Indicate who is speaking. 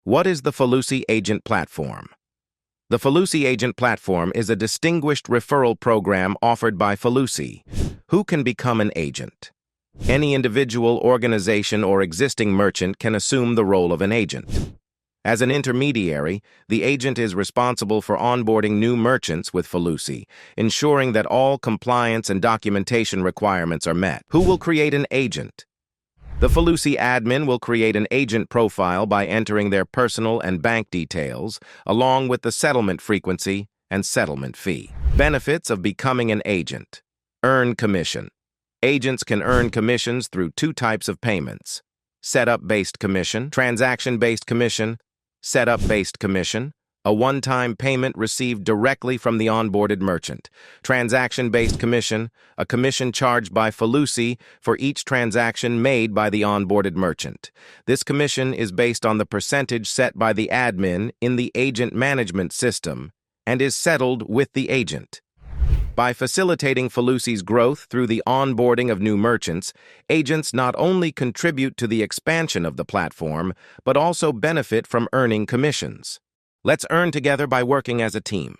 Speaker 1: What is the Foloosi Agent Platform? The Foloosi Agent Platform is a distinguished referral program offered by Foloosi. Who can become an agent? Any individual, organization, or existing merchant can assume the role of an agent. As an intermediary, the agent is responsible for onboarding new merchants with Foloosi, ensuring that all compliance and documentation requirements are met. Who will create an agent? The Foloosi admin will create an agent profile by entering their personal and bank details, along with the settlement frequency and settlement fee. Benefits of becoming an agent. Earn commission. Agents can earn commissions through two types of payments: setup-based commission, transaction-based commission. Setup-based commission, a one-time payment received directly from the onboarded merchant. Transaction-based commission, a commission charged by Foloosi for each transaction made by the onboarded merchant. This commission is based on the percentage set by the admin in the agent management system and is settled with the agent. By facilitating Foloosi's growth through the onboarding of new merchants, agents not only contribute to the expansion of the platform, but also benefit from earning commissions. Let's earn together by working as a team.